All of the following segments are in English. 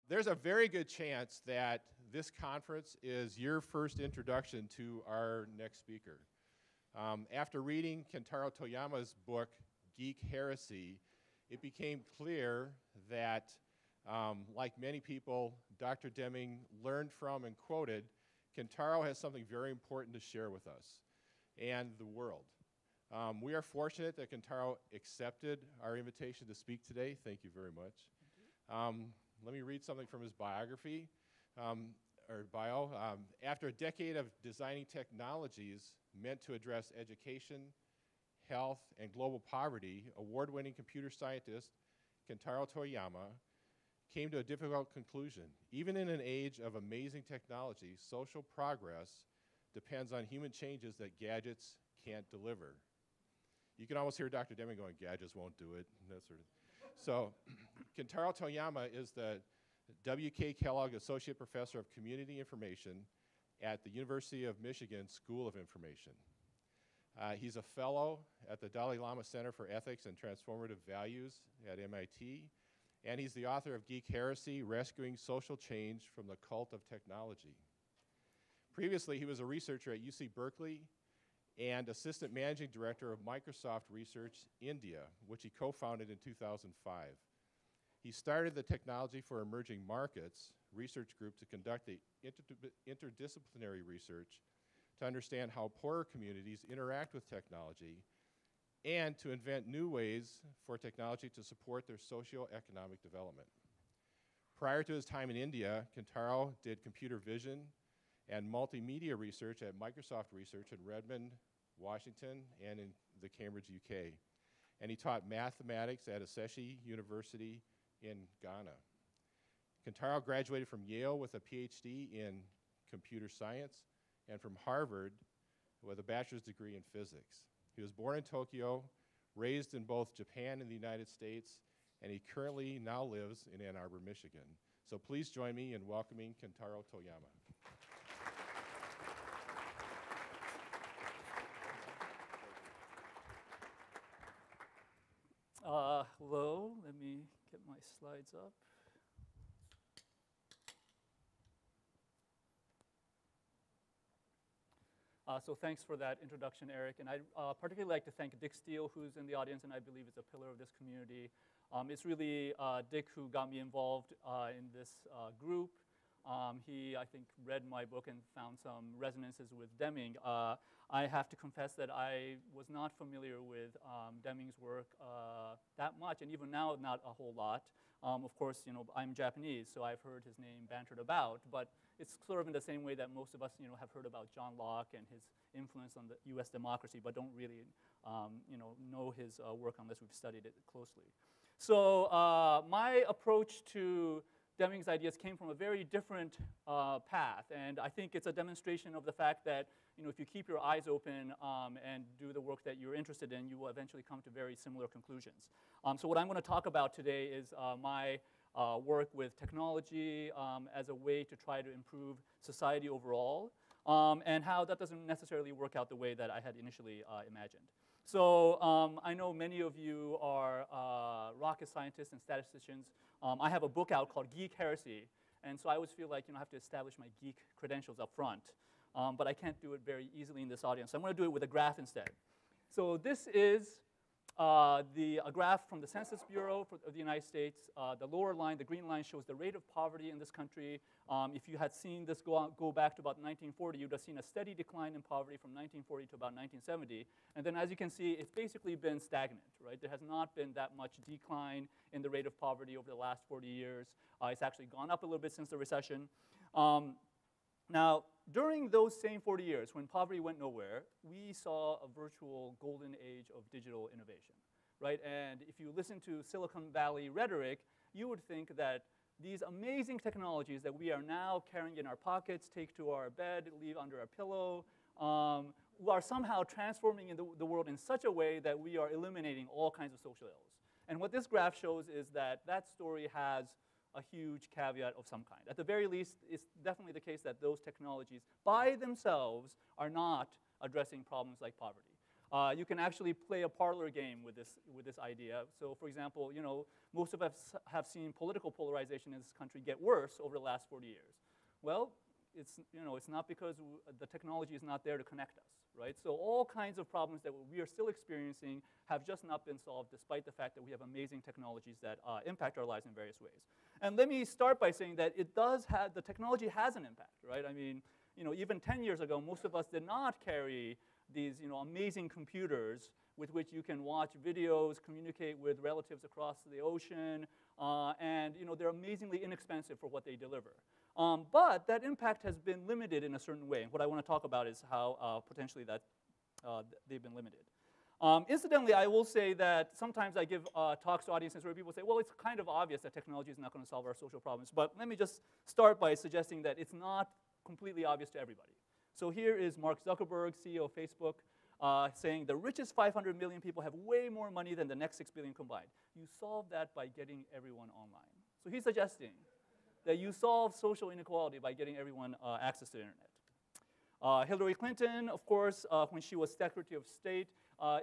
There's a very good chance that this conference is your first introduction to our next speaker. After reading Kentaro Toyama's book, Geek, Heresy, it became clear that, like many people Dr. Deming learned from and quoted, Kentaro has something very important to share with us and the world. We are fortunate that Kentaro accepted our invitation to speak today. Thank you very much. Let me read something from his biography, or bio. After a decade of designing technologies meant to address education, health, and global poverty, award-winning computer scientist Kentaro Toyama came to a difficult conclusion. Even in an age of amazing technology, social progress depends on human changes that gadgets can't deliver. You can almost hear Dr. Deming going, gadgets won't do it, and that sort of. So, Kentaro Toyama is the W.K. Kellogg Associate Professor of Community Information at the University of Michigan School of Information. He's a fellow at the Dalai Lama Center for Ethics and Transformative Values at MIT, and he's the author of Geek, Heresy, Rescuing Social Change from the Cult of Technology. Previously, he was a researcher at UC Berkeley and Assistant Managing Director of Microsoft Research India, which he co-founded in 2005. He started the Technology for Emerging Markets research group to conduct the interdisciplinary research to understand how poorer communities interact with technology and to invent new ways for technology to support their socio-economic development. Prior to his time in India, Kentaro did computer vision and multimedia research at Microsoft Research in Redmond, Washington, and in the Cambridge, UK. And he taught mathematics at Aseshi University in Ghana. Kentaro graduated from Yale with a PhD in computer science and from Harvard with a bachelor's degree in physics. He was born in Tokyo, raised in both Japan and the United States, and he currently now lives in Ann Arbor, Michigan. So please join me in welcoming Kentaro Toyama. Hello, let me get my slides up. So thanks for that introduction, Eric. And I'd particularly like to thank Dick Steele, who's in the audience and I believe is a pillar of this community. It's really Dick who got me involved in this group. He, I think, read my book and found some resonances with Deming. I have to confess that I was not familiar with Deming's work that much, and even now, not a whole lot. Of course, you know, I'm Japanese, so I've heard his name bantered about, but it's sort of in the same way that most of us, you know, have heard about John Locke and his influence on the U.S. democracy, but don't really, you know his work unless we've studied it closely. So my approach to Deming's ideas came from a very different path, and I think it's a demonstration of the fact that, you know, if you keep your eyes open and do the work that you're interested in, you will eventually come to very similar conclusions. So what I'm going to talk about today is my work with technology as a way to try to improve society overall, and how that doesn't necessarily work out the way that I had initially imagined. So I know many of you are rocket scientists and statisticians. I have a book out called Geek, Heresy, and so I always feel like, you know, I have to establish my geek credentials up front, but I can't do it very easily in this audience. So I'm going to do it with a graph instead. So this is a graph from the Census Bureau of the United States. The lower line, the green line, shows the rate of poverty in this country. If you had seen this go back to about 1940, you'd have seen a steady decline in poverty from 1940 to about 1970. And then as you can see, it's basically been stagnant, right? There has not been that much decline in the rate of poverty over the last 40 years. It's actually gone up a little bit since the recession. Now, during those same 40 years, when poverty went nowhere, we saw a virtual golden age of digital innovation, right? And if you listen to Silicon Valley rhetoric, you would think that these amazing technologies that we are now carrying in our pockets, take to our bed, leave under our pillow, are somehow transforming the world in such a way that we are eliminating all kinds of social ills. And what this graph shows is that that story has a huge caveat of some kind. At the very least, it's definitely the case that those technologies by themselves are not addressing problems like poverty. you can actually play a parlor game with this idea. So for example, most of us have seen political polarization in this country get worse over the last 40 years. Well, it's not because the technology is not there to connect us, right? So all kinds of problems that we are still experiencing have just not been solved, despite the fact that we have amazing technologies that impact our lives in various ways. And let me start by saying that the technology has an impact, right? I mean, even 10 years ago, most of us did not carry these, amazing computers with which you can watch videos, communicate with relatives across the ocean, and they're amazingly inexpensive for what they deliver. But that impact has been limited in a certain way. And what I want to talk about is how potentially that they've been limited. Incidentally, I will say that sometimes I give talks to audiences where people say, well, it's kind of obvious that technology is not going to solve our social problems. But let me just start by suggesting that it's not completely obvious to everybody. So here is Mark Zuckerberg, CEO of Facebook, saying the richest 500 million people have way more money than the next 6 billion combined. You solve that by getting everyone online. So he's suggesting that you solve social inequality by getting everyone access to the internet. Hillary Clinton, of course, when she was Secretary of State,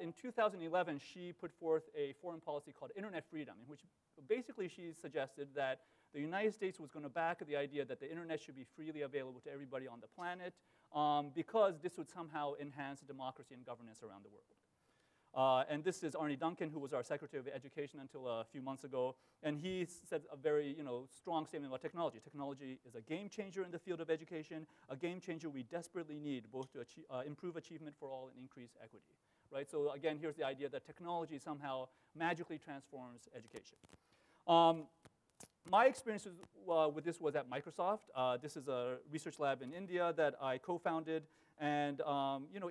in 2011, she put forth a foreign policy called Internet Freedom, in which basically she suggested that the United States was going to back the idea that the internet should be freely available to everybody on the planet because this would somehow enhance democracy and governance around the world. And this is Arne Duncan, who was our Secretary of Education until a few months ago, and he said a very strong statement about technology. Technology is a game changer in the field of education, a game changer we desperately need both to improve achievement for all and increase equity. Right? So again, here's the idea that technology somehow magically transforms education. My experience with this was at Microsoft. This is a research lab in India that I co-founded. And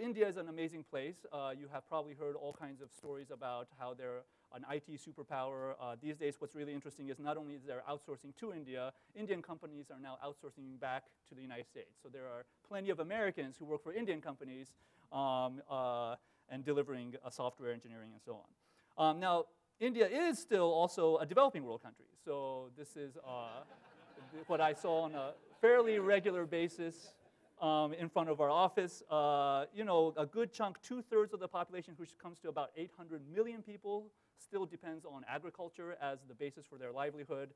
India is an amazing place. You have probably heard all kinds of stories about how they're an IT superpower. These days, what's really interesting is not only is there outsourcing to India, Indian companies are now outsourcing back to the United States. So there are plenty of Americans who work for Indian companies and delivering software engineering and so on. Now, India is still also a developing world country. So this is what I saw on a fairly regular basis in front of our office. A good chunk, 2/3 of the population, which comes to about 800 million people, still depends on agriculture as the basis for their livelihood.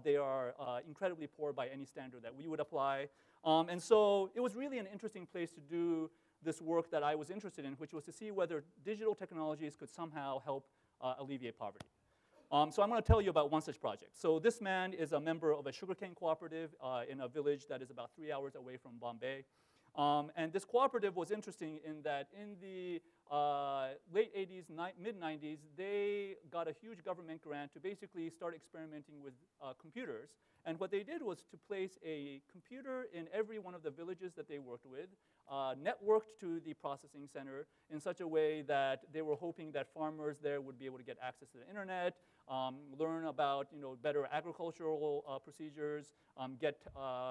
They are incredibly poor by any standard that we would apply. And so it was really an interesting place to do this work that I was interested in, which was to see whether digital technologies could somehow help alleviate poverty. So I'm going to tell you about one such project. So this man is a member of a sugarcane cooperative in a village that is about 3 hours away from Bombay. And this cooperative was interesting in that in the late 80s, mid-90s, they got a huge government grant to basically start experimenting with computers. And what they did was to place a computer in every one of the villages that they worked with, networked to the processing center in such a way that they were hoping that farmers there would be able to get access to the internet, learn about better agricultural procedures, get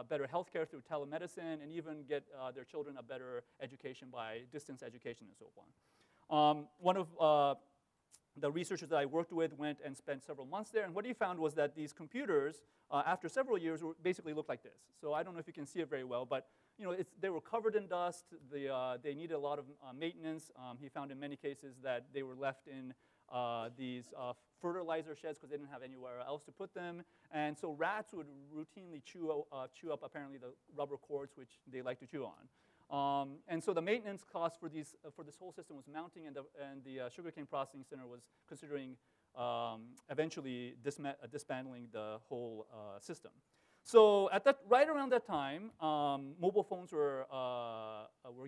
better healthcare through telemedicine, and even get their children a better education by distance education and so on. One of the researchers that I worked with went and spent several months there, and what he found was that these computers, after several years, basically looked like this. So I don't know if you can see it very well, but they were covered in dust. They needed a lot of maintenance. He found in many cases that they were left in these fertilizer sheds because they didn't have anywhere else to put them. And so rats would routinely chew up apparently the rubber cords, which they like to chew on. And so the maintenance cost for this whole system was mounting, and the sugarcane processing center was considering eventually dismantling the whole system. So right around that time, mobile phones were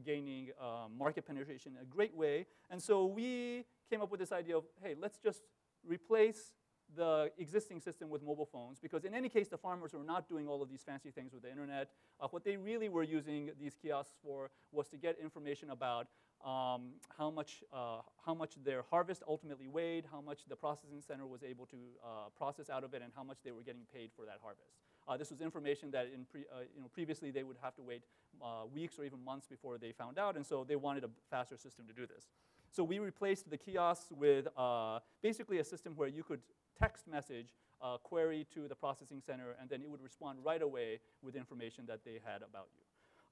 gaining market penetration in a great way, and so we came up with this idea of, hey, let's just replace the existing system with mobile phones, because in any case, the farmers were not doing all of these fancy things with the internet. What they really were using these kiosks for was to get information about how much their harvest ultimately weighed, how much the processing center was able to process out of it, and how much they were getting paid for that harvest. This was information that previously they would have to wait weeks or even months before they found out, and so they wanted a faster system to do this. So we replaced the kiosks with basically a system where you could text message a query to the processing center, and then it would respond right away with information that they had about you.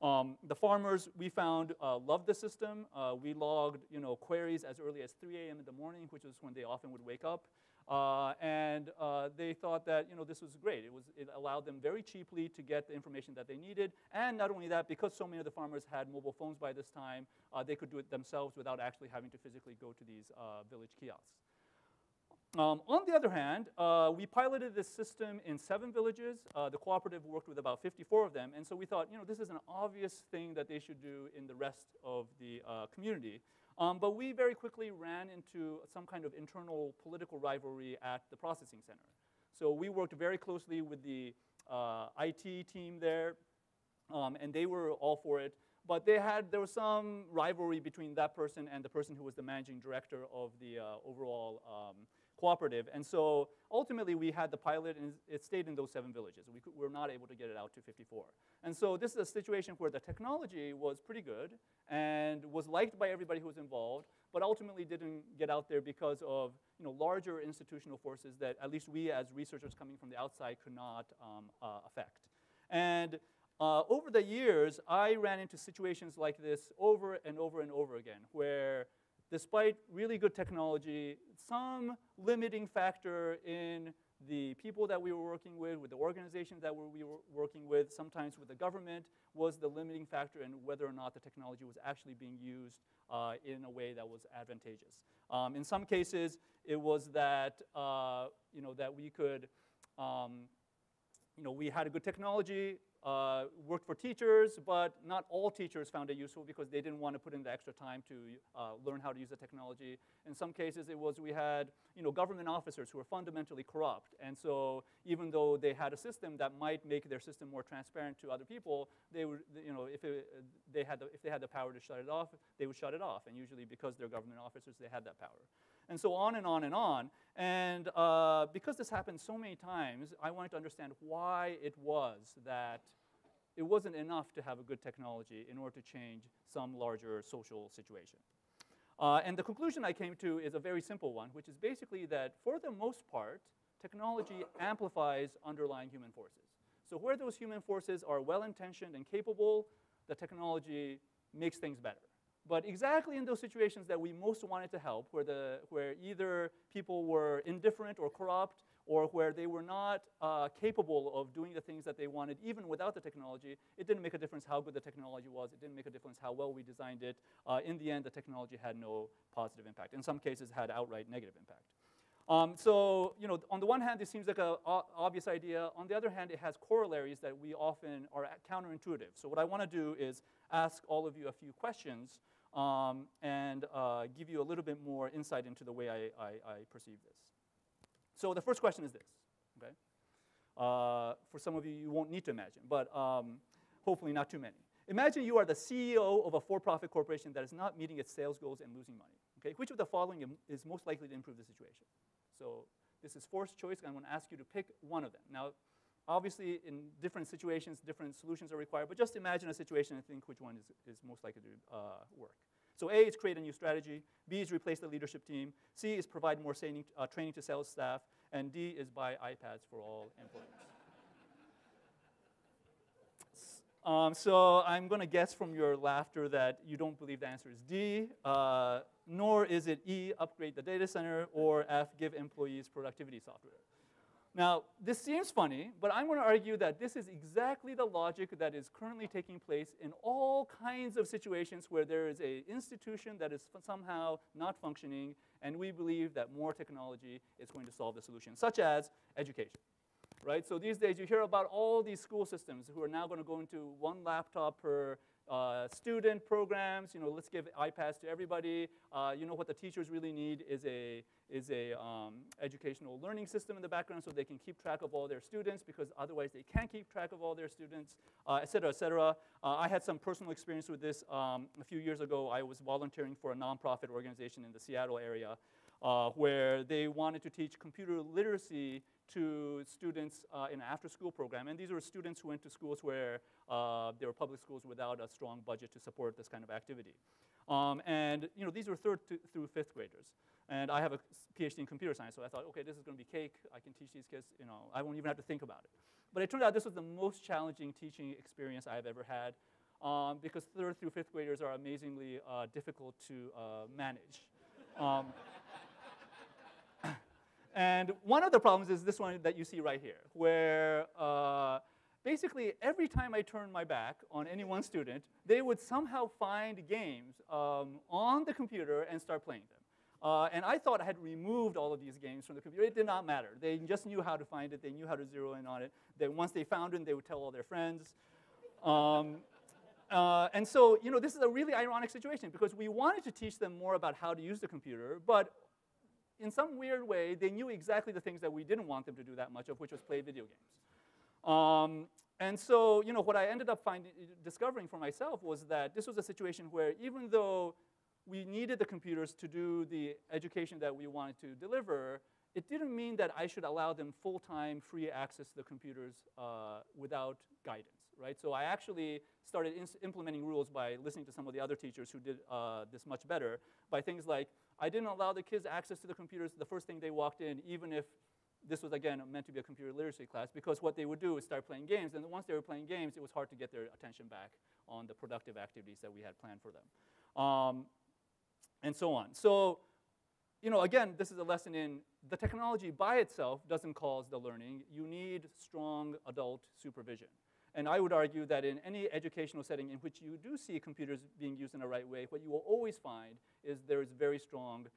The farmers, we found, loved the system. We logged queries as early as 3 a.m. in the morning, which is when they often would wake up. And they thought that this was great. It allowed them very cheaply to get the information that they needed. And not only that, because so many of the farmers had mobile phones by this time, they could do it themselves without actually having to physically go to these village kiosks. On the other hand, we piloted this system in 7 villages. The cooperative worked with about 54 of them. And so we thought, this is an obvious thing that they should do in the rest of the community. But we very quickly ran into some kind of internal political rivalry at the processing center. So we worked very closely with the IT team there, and they were all for it. But there was some rivalry between that person and the person who was the managing director of the overall cooperative. And so ultimately we had the pilot, and it stayed in those 7 villages. We were not able to get it out to 54. And so this is a situation where the technology was pretty good and was liked by everybody who was involved, but ultimately didn't get out there because of larger institutional forces that at least we as researchers coming from the outside could not affect. And over the years, I ran into situations like this over and over and over again, where despite really good technology, some limiting factor in the people that we were working with the organizations that we were working with, sometimes with the government, was the limiting factor in whether or not the technology was actually being used in a way that was advantageous. In some cases, it was that that we could, we had a good technology. Worked for teachers, but not all teachers found it useful because they didn't want to put in the extra time to learn how to use the technology. In some cases, it was we had government officers who were fundamentally corrupt, and so even though they had a system that might make their system more transparent to other people, they would, if they had the power to shut it off, they would shut it off, and usually because they're government officers, they had that power. And so on and on and on. And because this happened so many times, I wanted to understand why it was that it wasn't enough to have a good technology in order to change some larger social situation. And the conclusion I came to is a very simple one, which is basically that for the most part, technology amplifies underlying human forces. So where those human forces are well-intentioned and capable, the technology makes things better. But exactly in those situations that we most wanted to help, where either people were indifferent or corrupt, or where they were not capable of doing the things that they wanted, even without the technology, it didn't make a difference how good the technology was. It didn't make a difference how well we designed it. In the end, the technology had no positive impact. In some cases, it had outright negative impact. So, on the one hand, this seems like an obvious idea. On the other hand, it has corollaries that we often are counterintuitive. So what I want to do is ask all of you a few questions and give you a little bit more insight into the way I perceive this. So the first question is this, okay? For some of you, you won't need to imagine, but hopefully not too many. Imagine you are the CEO of a for-profit corporation that is not meeting its sales goals and losing money, okay? Which of the following is most likely to improve the situation? So this is forced choice, and I'm going to ask you to pick one of them. Now, obviously, in different situations, different solutions are required, but just imagine a situation and think which one is most likely to work. So A is create a new strategy, B is replace the leadership team, C is provide more training to sales staff, and D is buy iPads for all employees. So I'm going to guess from your laughter that you don't believe the answer is D, nor is it E, upgrade the data center, or F, give employees productivity software. Now, this seems funny, but I'm going to argue that this is exactly the logic that is currently taking place in all kinds of situations where there is an institution that is somehow not functioning, and we believe that more technology is going to solve the solution, such as education. Right? So these days, you hear about all these school systems who are now going to go into one laptop per student programs. Let's give iPads to everybody. What the teachers really need is a educational learning system in the background so they can keep track of all their students, because otherwise they can't keep track of all their students, et cetera, et cetera. I had some personal experience with this. A few years ago, I was volunteering for a nonprofit organization in the Seattle area where they wanted to teach computer literacy to students in an after-school program. And these were students who went to schools where there were public schools without a strong budget to support this kind of activity. And these were 3rd through 5th graders. And I have a PhD in computer science, so I thought, okay, this is going to be cake. I can teach these kids, I won't even have to think about it. But it turned out this was the most challenging teaching experience I've ever had. because 3rd through 5th graders are amazingly difficult to manage. And one of the problems is this one that you see right here, where basically every time I turn my back on any one student, they would somehow find games on the computer and start playing them. And I thought I had removed all of these games from the computer. It did not matter. They just knew how to find it. They knew how to zero in on it. Then once they found it, they would tell all their friends. And so, this is a really ironic situation because we wanted to teach them more about how to use the computer, but in some weird way, they knew exactly the things that we didn't want them to do that much of, which was play video games. And so, what I ended up discovering for myself was that this was a situation where even though we needed the computers to do the education that we wanted to deliver, it didn't mean that I should allow them full-time free access to the computers without guidance, right? So I actually started implementing rules by listening to some of the other teachers who did this much better, by things like, I didn't allow the kids access to the computers the first thing they walked in, even if this was, again, meant to be a computer literacy class, because what they would do is start playing games, and once they were playing games, it was hard to get their attention back on the productive activities that we had planned for them, and so on. So, again, this is a lesson in the technology by itself doesn't cause the learning. You need strong adult supervision. And I would argue that in any educational setting in which you do see computers being used in the right way, what you will always find is there is very strong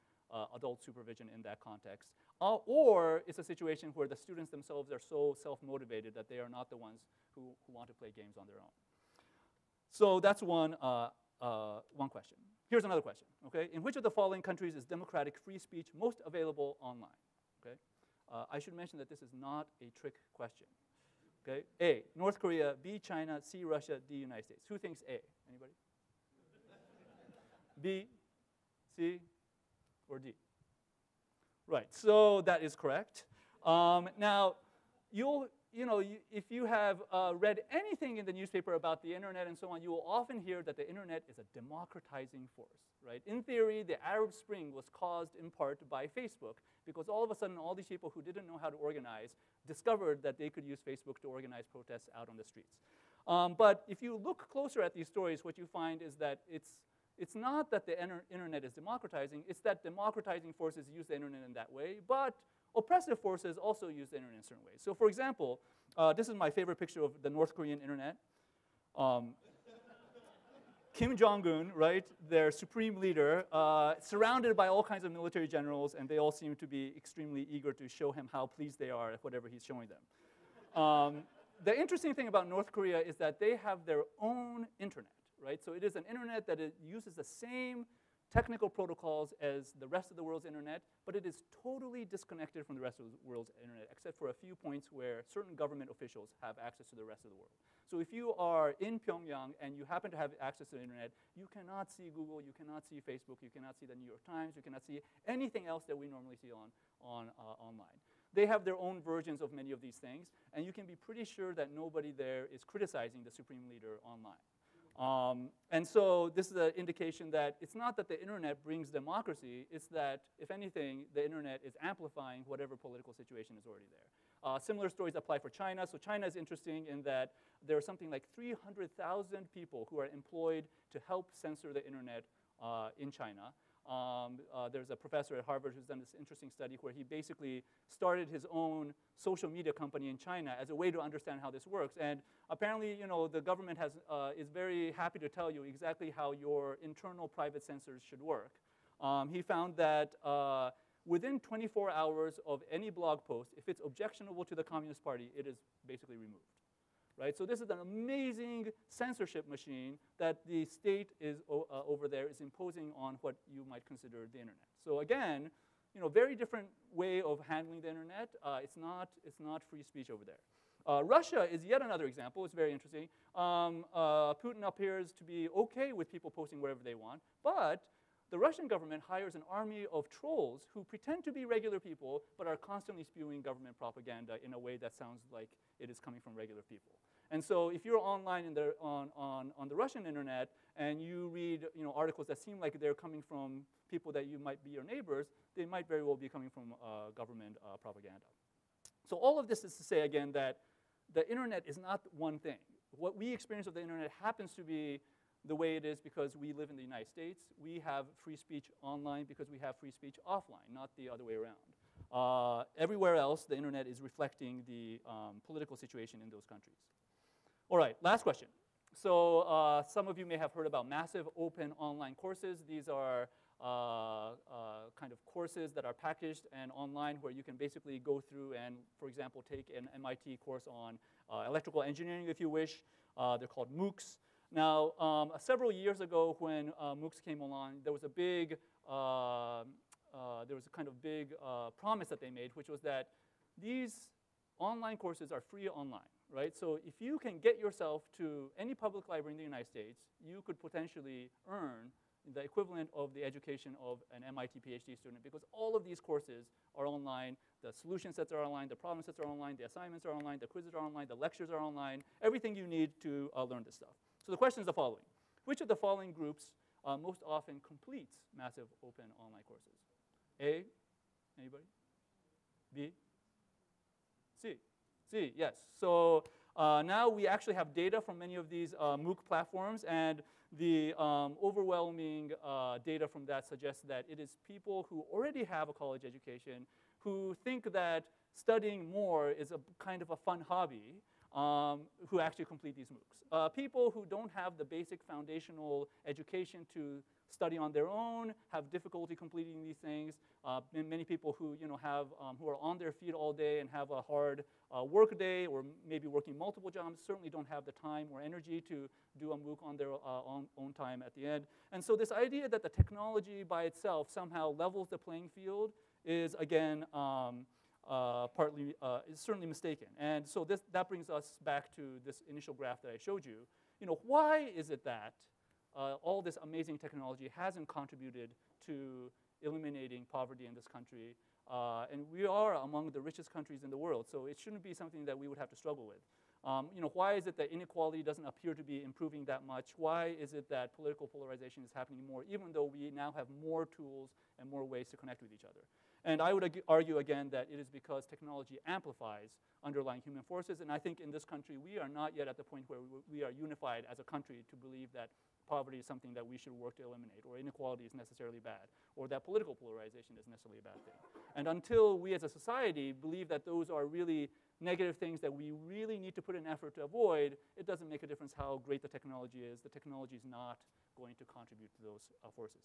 adult supervision in that context. Or it's a situation where the students themselves are so self-motivated that they are not the ones who want to play games on their own. So that's one question. Here's another question, okay? In which of the following countries is democratic free speech most available online, okay? I should mention that this is not a trick question. Okay, A, North Korea, B, China, C, Russia, D, United States. Who thinks A? Anybody? B, C, or D? Right, so that is correct. Now, if you have read anything in the newspaper about the internet and so on, you will often hear that the internet is a democratizing force, right? In theory, the Arab Spring was caused in part by Facebook, because all of a sudden, all these people who didn't know how to organize discovered that they could use Facebook to organize protests out on the streets. But if you look closer at these stories, what you find is that it's not that the internet is democratizing, it's that democratizing forces use the internet in that way, but oppressive forces also use the internet in certain ways. So for example, this is my favorite picture of the North Korean internet. Kim Jong-un, right, their supreme leader, surrounded by all kinds of military generals, and they all seem to be extremely eager to show him how pleased they are at whatever he's showing them. The interesting thing about North Korea is that they have their own internet, right? So it is an internet that uses the same technical protocols as the rest of the world's internet, but it is totally disconnected from the rest of the world's internet, except for a few points where certain government officials have access to the rest of the world. So if you are in Pyongyang and you happen to have access to the internet, you cannot see Google, you cannot see Facebook, you cannot see the New York Times, you cannot see anything else that we normally see online. They have their own versions of many of these things, and you can be pretty sure that nobody there is criticizing the supreme leader online. And so this is an indication that it's not that the internet brings democracy, it's that, if anything, the internet is amplifying whatever political situation is already there. Similar stories apply for China. So China is interesting in that there are something like 300,000 people who are employed to help censor the internet in China. There's a professor at Harvard who's done this interesting study where he basically started his own social media company in China as a way to understand how this works. And apparently, the government is very happy to tell you exactly how your internal private censors should work. He found that within 24 hours of any blog post, if it's objectionable to the Communist Party, it is basically removed. Right? So this is an amazing censorship machine that the state is over there is imposing on what you might consider the internet. So again, very different way of handling the internet. It's not free speech over there. Russia is yet another example. It's very interesting. Putin appears to be okay with people posting wherever they want, but the Russian government hires an army of trolls who pretend to be regular people but are constantly spewing government propaganda in a way that sounds like it is coming from regular people. And so if you're online on the Russian internet and you read articles that seem like they're coming from people that you might be your neighbors, they might very well be coming from government propaganda. So all of this is to say, again, that the internet is not one thing. what we experience of the internet happens to be the way it is because we live in the United States. We have free speech online because we have free speech offline, not the other way around. Everywhere else, the internet is reflecting the political situation in those countries. All right, last question. So some of you may have heard about massive open online courses. These are kind of courses that are packaged and online where you can basically go through and, for example, take an MIT course on electrical engineering if you wish. They're called MOOCs. Now, several years ago when MOOCs came along, there was a big, promise that they made, which was that these online courses are free online, right? So if you can get yourself to any public library in the United States, you could potentially earn the equivalent of the education of an MIT PhD student because all of these courses are online. The solution sets are online, the problem sets are online, the assignments are online, the quizzes are online, the lectures are online, everything you need to learn this stuff. So the question is the following. Which of the following groups most often completes massive open online courses? A, anybody? B? C? C, yes. So now we actually have data from many of these MOOC platforms, and the overwhelming data from that suggests that it is people who already have a college education who think that studying more is a kind of a fun hobby who actually complete these MOOCs. People who don't have the basic foundational education to study on their own have difficulty completing these things. Many people who who are on their feet all day and have a hard work day or maybe working multiple jobs certainly don't have the time or energy to do a MOOC on their own time at the end. And so this idea that the technology by itself somehow levels the playing field is again partly is certainly mistaken. And so that brings us back to this initial graph that I showed you. Why is it that all this amazing technology hasn't contributed to eliminating poverty in this country? And we are among the richest countries in the world, so it shouldn't be something that we would have to struggle with. Why is it that inequality doesn't appear to be improving that much? Why is it that political polarization is happening more, even though we now have more tools and more ways to connect with each other? And I would argue again that it is because technology amplifies underlying human forces, and I think in this country we are not yet at the point where we are unified as a country to believe that poverty is something that we should work to eliminate, or inequality is necessarily bad, or that political polarization is necessarily a bad thing. And until we as a society believe that those are really negative things that we really need to put in effort to avoid, it doesn't make a difference how great the technology is. The technology is not going to contribute to those forces.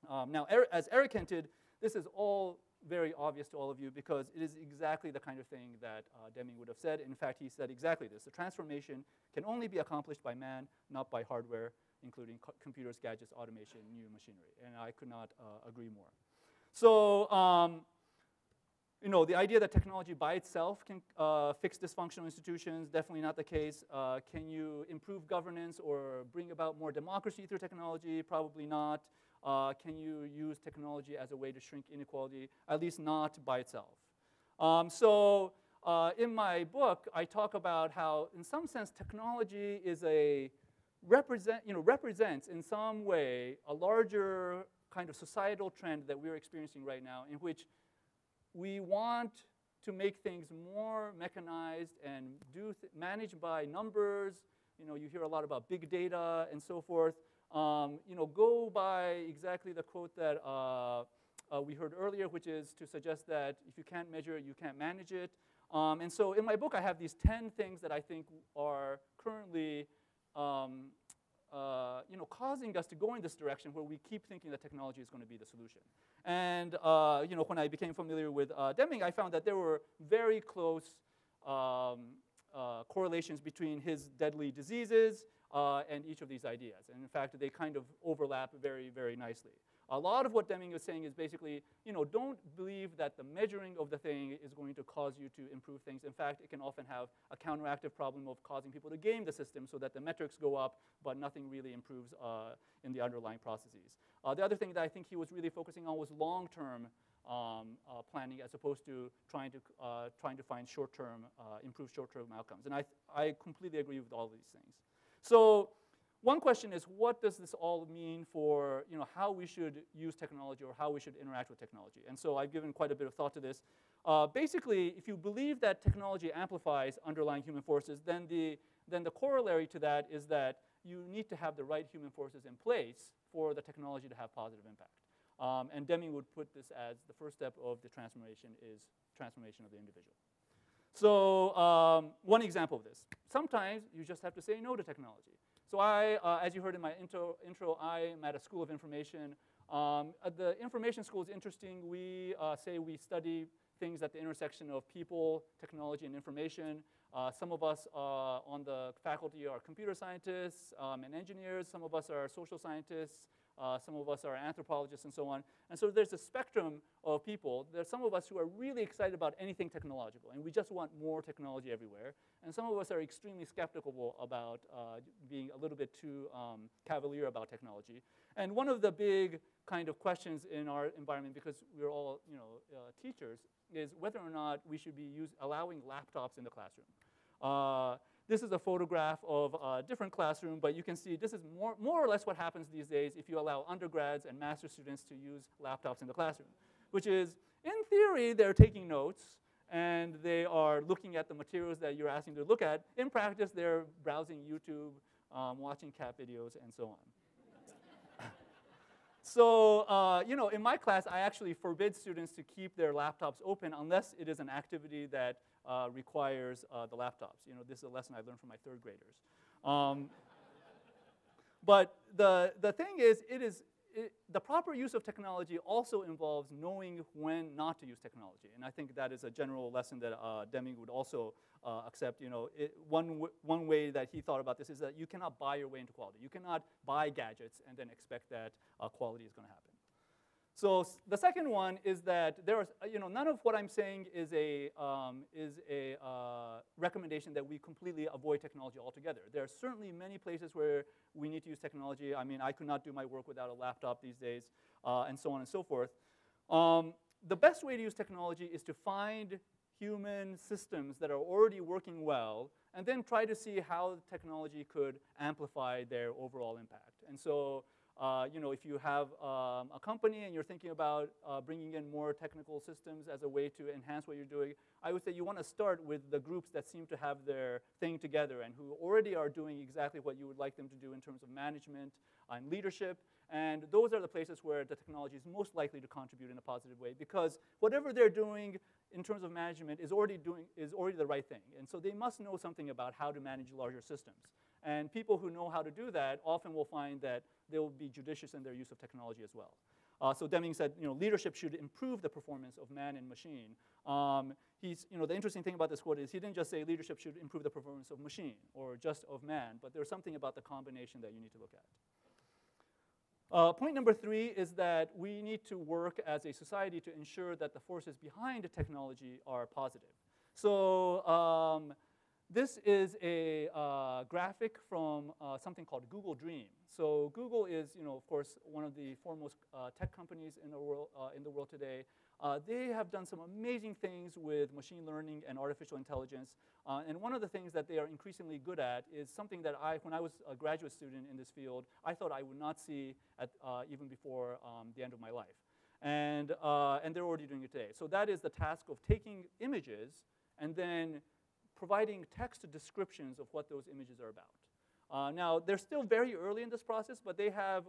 Now, as Eric hinted, this is all very obvious to all of you because it is exactly the kind of thing that Deming would have said. In fact, he said exactly this. The transformation can only be accomplished by man, not by hardware, including computers, gadgets, automation, new machinery. And I could not agree more. So, the idea that technology by itself can fix dysfunctional institutions, definitely not the case. Can you improve governance or bring about more democracy through technology? Probably not. Can you use technology as a way to shrink inequality? At least not by itself. In my book, I talk about how, in some sense, technology is represents in some way a larger kind of societal trend that we're experiencing right now, in which we want to make things more mechanized and managed by numbers. You hear a lot about big data and so forth. Go by exactly the quote that we heard earlier, which is to suggest that if you can't measure it, you can't manage it. And so in my book, I have these 10 things that I think are currently causing us to go in this direction where we keep thinking that technology is going to be the solution. And when I became familiar with Deming, I found that there were very close correlations between his deadly diseases and each of these ideas. And in fact, they kind of overlap very, very nicely. A lot of what Deming was saying is basically, don't believe that the measuring of the thing is going to cause you to improve things. In fact, it can often have a counteractive problem of causing people to game the system so that the metrics go up, but nothing really improves in the underlying processes. The other thing that I think he was really focusing on was long-term planning as opposed to trying to find short-term, improve short-term outcomes. And I completely agree with all these things. So one question is, what does this all mean for how we should use technology or how we should interact with technology? And so I've given quite a bit of thought to this. Basically, if you believe that technology amplifies underlying human forces, then the then the corollary to that is that you need to have the right human forces in place for the technology to have positive impact. And Deming would put this as the first step of the transformation is transformation of the individual. So one example of this. Sometimes you just have to say no to technology. So as you heard in my intro, I'm at a school of information. The information school is interesting. We say we study things at the intersection of people, technology, and information. Some of us on the faculty are computer scientists and engineers. Some of us are social scientists. Some of us are anthropologists and so on. And so there's a spectrum of people. There's some of us who are really excited about anything technological, and we just want more technology everywhere. And some of us are extremely skeptical about being a little bit too cavalier about technology. And one of the big kind of questions in our environment, because we're all teachers, is whether or not we should be allowing laptops in the classroom. This is a photograph of a different classroom, but you can see this is more or less what happens these days if you allow undergrads and master students to use laptops in the classroom, which is, in theory, they're taking notes, and they are looking at the materials that you're asking to look at. In practice, they're browsing YouTube, watching cat videos, and so on. So, in my class, I actually forbid students to keep their laptops open unless it is an activity that requires the laptops. This is a lesson I learned from my third graders. But the thing is, the proper use of technology also involves knowing when not to use technology. And I think that is a general lesson that Deming would also accept. One way that he thought about this is that you cannot buy your way into quality. You cannot buy gadgets and then expect that quality is going to happen. So the second one is that there is, none of what I'm saying is a recommendation that we completely avoid technology altogether. There are certainly many places where we need to use technology. I mean, I could not do my work without a laptop these days, and so on and so forth. The best way to use technology is to find human systems that are already working well, and then try to see how technology could amplify their overall impact. And so, if you have a company and you're thinking about bringing in more technical systems as a way to enhance what you're doing, I would say you want to start with the groups that seem to have their thing together and who already are doing exactly what you would like them to do in terms of management and leadership. And those are the places where the technology is most likely to contribute in a positive way, because whatever they're doing in terms of management is already the right thing. And so they must know something about how to manage larger systems. And people who know how to do that often will find that they will be judicious in their use of technology as well. So Deming said, leadership should improve the performance of man and machine. The interesting thing about this quote is he didn't just say leadership should improve the performance of machine or just of man, but there's something about the combination that you need to look at. Point number 3 is that we need to work as a society to ensure that the forces behind technology are positive. So this is a graphic from something called Google Dream. So Google is, of course, one of the foremost tech companies in the world today. They have done some amazing things with machine learning and artificial intelligence. And one of the things that they are increasingly good at is something that when I was a graduate student in this field, I thought I would not see even before the end of my life. And they're already doing it today. So that is the task of taking images and then providing text descriptions of what those images are about. Now, they're still very early in this process, but they have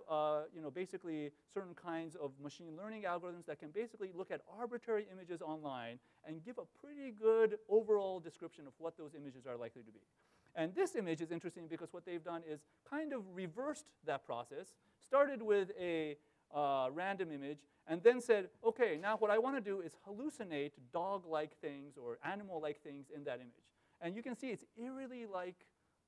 basically certain kinds of machine learning algorithms that can basically look at arbitrary images online and give a pretty good overall description of what those images are likely to be. And this image is interesting because what they've done is kind of reversed that process, started with a random image, and then said, okay, now what I want to do is hallucinate dog-like things or animal-like things in that image. And you can see it's eerily like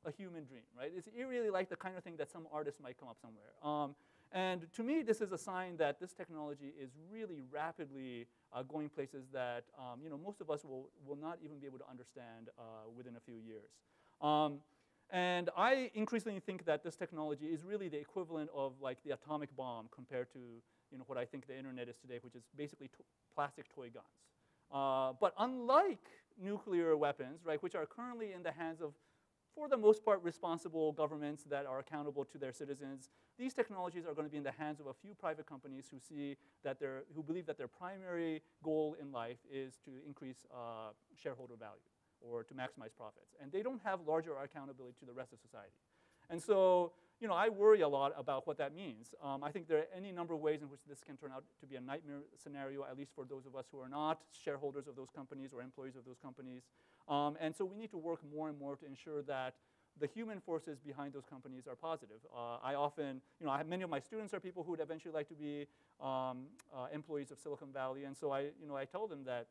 a human dream, right? It's eerily like the kind of thing that some artist might come up somewhere. And to me, this is a sign that this technology is really rapidly going places that most of us will not even be able to understand within a few years. And I increasingly think that this technology is really the equivalent of like the atomic bomb compared to what I think the internet is today, which is basically plastic toy guns. But unlike nuclear weapons, right, which are currently in the hands of, for the most part, responsible governments that are accountable to their citizens, these technologies are going to be in the hands of a few private companies who believe that their primary goal in life is to increase shareholder value or to maximize profits. And they don't have larger accountability to the rest of society. And so, I worry a lot about what that means. I think there are any number of ways in which this can turn out to be a nightmare scenario, at least for those of us who are not shareholders of those companies or employees of those companies. And so we need to work more and more to ensure that the human forces behind those companies are positive. I often, many of my students are people who would eventually like to be employees of Silicon Valley, and so I tell them that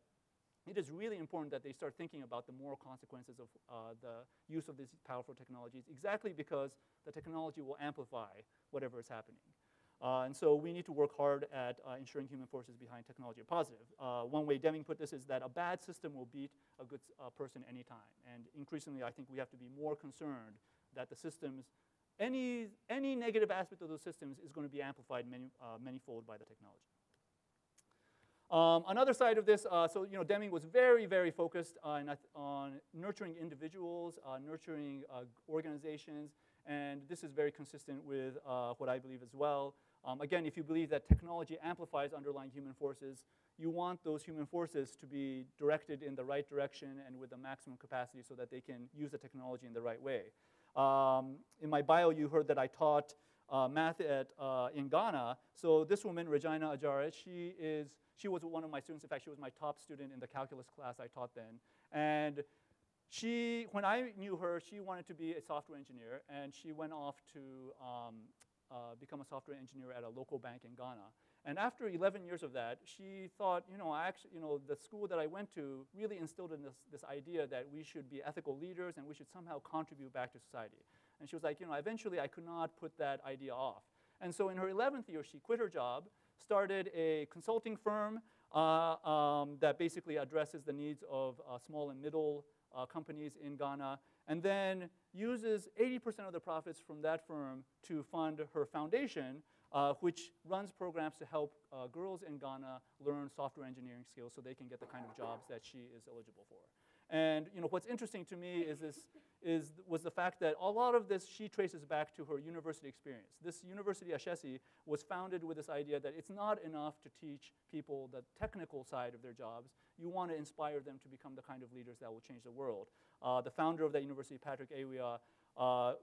it is really important that they start thinking about the moral consequences of the use of these powerful technologies, exactly because the technology will amplify whatever is happening. And so we need to work hard at ensuring human forces behind technology are positive. One way Deming put this is that a bad system will beat a good person anytime. And increasingly, I think we have to be more concerned that the systems, any negative aspect of those systems is going to be amplified manyfold by the technology. Another side of this, Deming was very, very focused on nurturing individuals, nurturing organizations, and this is very consistent with what I believe as well. Again, if you believe that technology amplifies underlying human forces, you want those human forces to be directed in the right direction and with the maximum capacity so that they can use the technology in the right way. In my bio, you heard that I taught math in Ghana. So this woman, Regina Ajare, she was one of my students. In fact, she was my top student in the calculus class I taught then. And when I knew her, she wanted to be a software engineer, and she went off to become a software engineer at a local bank in Ghana. And after 11 years of that, she thought, the school that I went to really instilled in this idea that we should be ethical leaders and we should somehow contribute back to society. And she was like, eventually I could not put that idea off. And so in her 11th year, she quit her job, started a consulting firm that basically addresses the needs of small and middle companies in Ghana, and then uses 80% of the profits from that firm to fund her foundation, which runs programs to help girls in Ghana learn software engineering skills so they can get the kind of jobs that she is eligible for. And what's interesting to me was the fact that a lot of this she traces back to her university experience. This university, Ashesi, was founded with this idea that it's not enough to teach people the technical side of their jobs. You want to inspire them to become the kind of leaders that will change the world. The founder of that university, Patrick Abreu,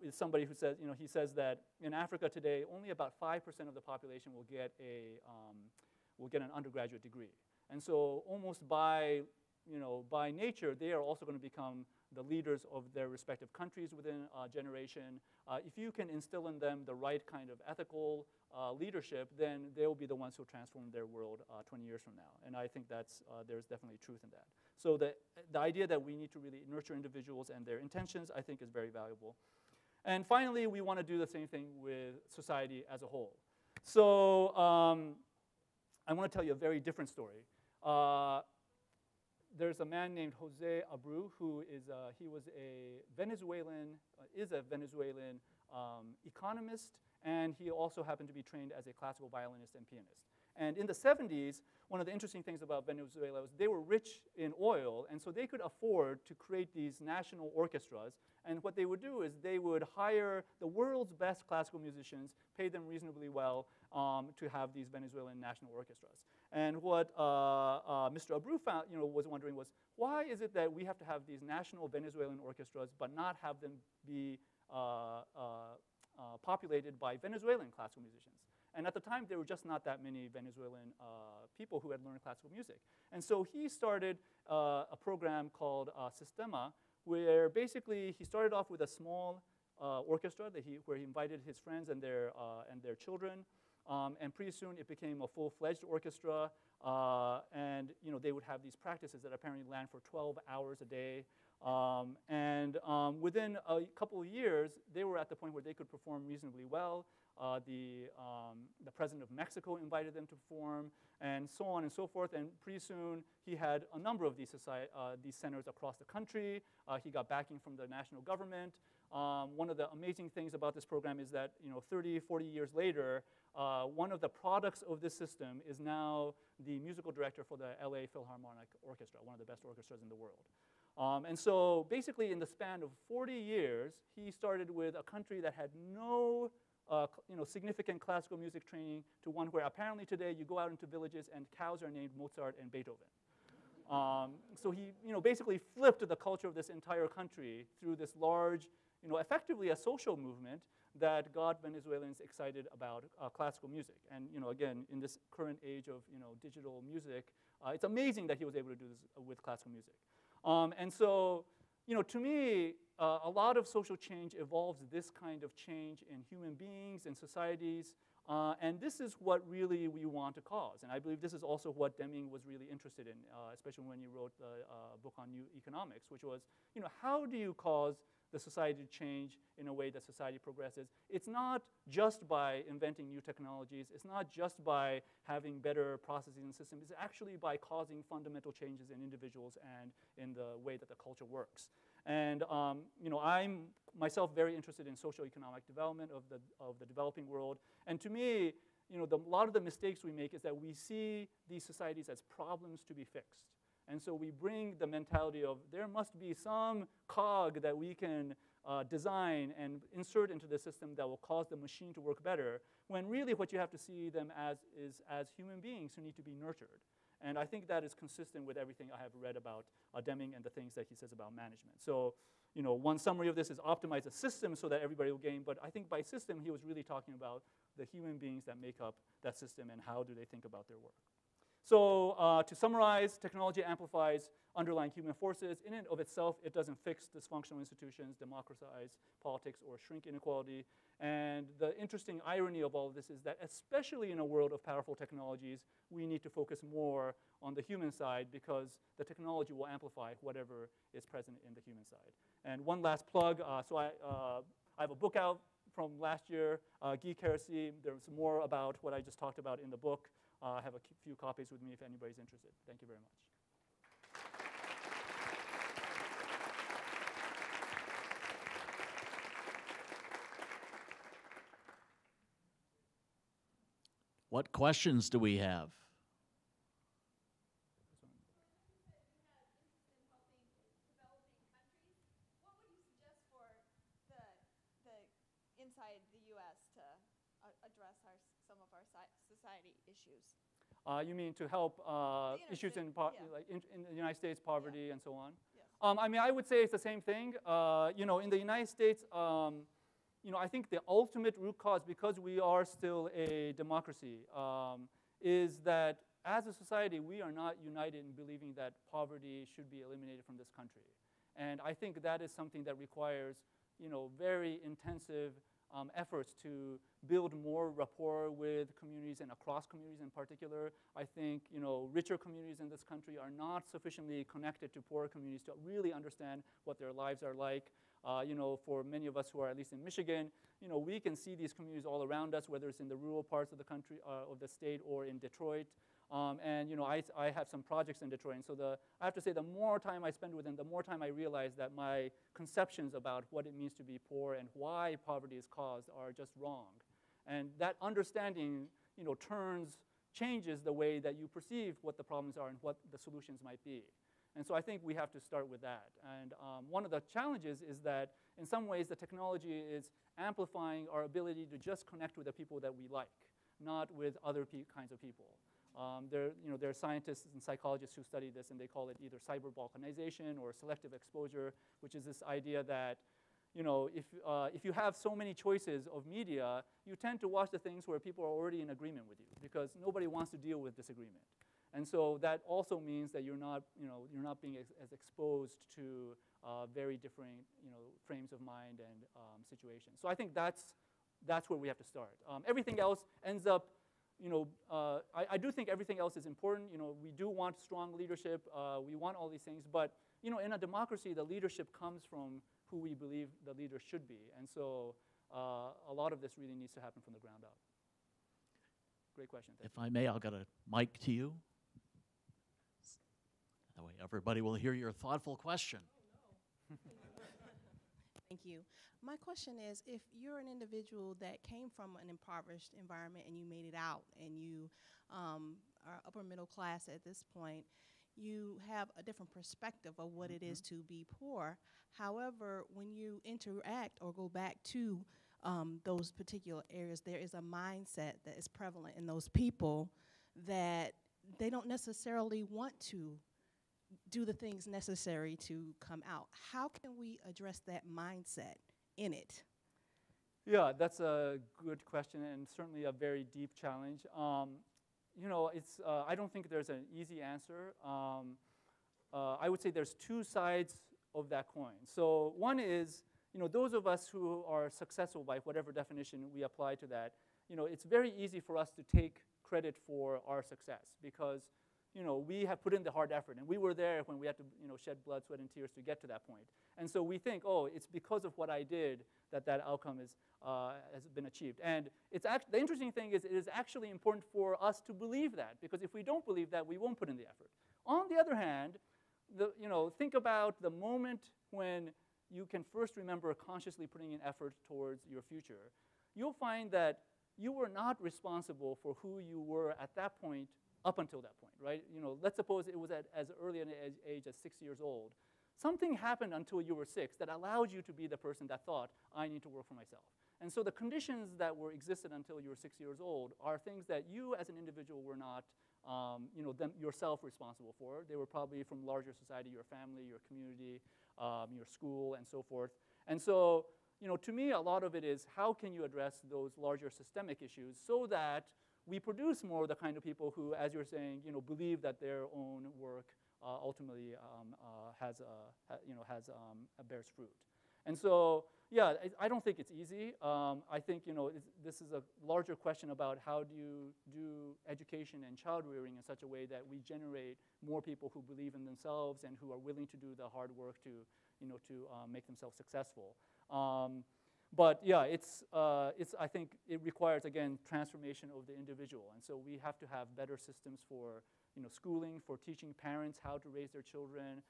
is somebody who says, he says that in Africa today, only about 5% of the population will get an undergraduate degree. And so almost by nature, they are also going to become the leaders of their respective countries within a generation. If you can instill in them the right kind of ethical leadership, then they will be the ones who transform their world 20 years from now. And I think there's definitely truth in that. So the idea that we need to really nurture individuals and their intentions, I think, is very valuable. And finally, we want to do the same thing with society as a whole. So I want to tell you a very different story. There's a man named Jose Abreu who is a Venezuelan economist, and he also happened to be trained as a classical violinist and pianist. And in the 70s, one of the interesting things about Venezuela was they were rich in oil, and so they could afford to create these national orchestras. And what they would do is they would hire the world's best classical musicians, pay them reasonably well to have these Venezuelan national orchestras. And what Mr. Abreu found, was wondering was, why is it that we have to have these national Venezuelan orchestras but not have them be populated by Venezuelan classical musicians? And at the time, there were just not that many Venezuelan people who had learned classical music. And so he started a program called Sistema, where basically he started off with a small orchestra where he invited his friends and their children. And pretty soon it became a full-fledged orchestra, and they would have these practices that apparently ran for 12 hours a day. And within a couple of years, they were at the point where they could perform reasonably well. The president of Mexico invited them to perform, and so on and so forth. And pretty soon, he had a number of these centers across the country. He got backing from the national government. One of the amazing things about this program is that 30, 40 years later, one of the products of this system is now the musical director for the LA Philharmonic Orchestra, one of the best orchestras in the world. And so basically in the span of 40 years, he started with a country that had no significant classical music training to one where apparently today you go out into villages and cows are named Mozart and Beethoven. So he, basically flipped the culture of this entire country through this large, effectively a social movement that got Venezuelans excited about classical music. And again, in this current age of digital music, it's amazing that he was able to do this with classical music. And so, to me, a lot of social change involves this kind of change in human beings and societies. And this is what really we want to cause. And I believe this is also what Deming was really interested in, especially when he wrote the book on new economics, which was, how do you cause the society to change in a way that society progresses? It's not just by inventing new technologies. It's not just by having better processing systems. It's actually by causing fundamental changes in individuals and in the way that the culture works. And I'm myself very interested in socioeconomic development of the developing world. And to me, a lot of the mistakes we make is that we see these societies as problems to be fixed. And so we bring the mentality of there must be some cog that we can design and insert into the system that will cause the machine to work better, when really what you have to see them as is as human beings who need to be nurtured. And I think that is consistent with everything I have read about Deming and the things that he says about management. So, one summary of this is optimize the system so that everybody will gain. But I think by system, he was really talking about the human beings that make up that system and how do they think about their work. So to summarize, technology amplifies underlying human forces. In and of itself, it doesn't fix dysfunctional institutions, democratize politics, or shrink inequality. And the interesting irony of all of this is that, especially in a world of powerful technologies, we need to focus more on the human side because the technology will amplify whatever is present in the human side. And one last plug. So I have a book out from last year, Geek, Heresy. There's more about what I just talked about in the book. I have a few copies with me if anybody's interested. Thank you very much. What questions do we have? Inside the U.S. to address some of our society issues. You mean to help issues in the United States, poverty, and so on? Yes. I mean, I would say it's the same thing. In the United States, I think the ultimate root cause, because we are still a democracy, is that as a society, we are not united in believing that poverty should be eliminated from this country. And I think that is something that requires, very intensive efforts to build more rapport with communities and across communities in particular. I think, richer communities in this country are not sufficiently connected to poorer communities to really understand what their lives are like. For many of us who are at least in Michigan, we can see these communities all around us, whether it's in the rural parts of the country, of the state, or in Detroit. I have some projects in Detroit, and so I have to say the more time I spend with them, the more time I realize that my conceptions about what it means to be poor and why poverty is caused are just wrong. And that understanding, changes the way that you perceive what the problems are and what the solutions might be. And so I think we have to start with that. And one of the challenges is that in some ways the technology is amplifying our ability to just connect with the people that we like, not with other kinds of people. There are scientists and psychologists who study this, and they call it either cyber balkanization or selective exposure, which is this idea that, if you have so many choices of media, you tend to watch the things where people are already in agreement with you because nobody wants to deal with disagreement. And so that also means that you're not being as exposed to very different, frames of mind and situations. So I think that's where we have to start. Everything else ends up. I do think everything else is important. We do want strong leadership. We want all these things. But, in a democracy, the leadership comes from who we believe the leader should be. And so a lot of this really needs to happen from the ground up. Great question. Thank you. If I may, I'll get a mic to you. That way everybody will hear your thoughtful question. Oh, no. Thank you. My question is, if you're an individual that came from an impoverished environment and you made it out and you are upper middle class at this point, you have a different perspective of what it is to be poor. However, when you interact or go back to those particular areas, there is a mindset that is prevalent in those people that they don't necessarily want to do the things necessary to come out. How can we address that mindset in it? Yeah, that's a good question and certainly a very deep challenge. It's I don't think there's an easy answer. I would say there's two sides of that coin. So one is, those of us who are successful by whatever definition we apply to that, it's very easy for us to take credit for our success because, we have put in the hard effort and we were there when we had to, shed blood, sweat, and tears to get to that point. And so we think, oh, it's because of what I did that outcome has been achieved. And the interesting thing is it is actually important for us to believe that because if we don't believe that, we won't put in the effort. On the other hand, think about the moment when you can first remember consciously putting in effort towards your future. You'll find that you were not responsible for who you were at that point up until that point, right? Let's suppose it was at as early an age as 6 years old. Something happened until you were 6 that allowed you to be the person that thought, I need to work for myself. And so the conditions that existed until you were 6 years old are things that you as an individual were not yourself responsible for. They were probably from larger society, your family, your community, your school, and so forth. And so, to me, a lot of it is how can you address those larger systemic issues so that we produce more of the kind of people who, as you're saying, believe that their own work ultimately bears fruit. And so, yeah, I don't think it's easy. I think this is a larger question about how do you do education and child rearing in such a way that we generate more people who believe in themselves and who are willing to do the hard work to make themselves successful. But yeah, I think it requires, again, transformation of the individual. And so we have to have better systems for schooling, for teaching parents how to raise their children.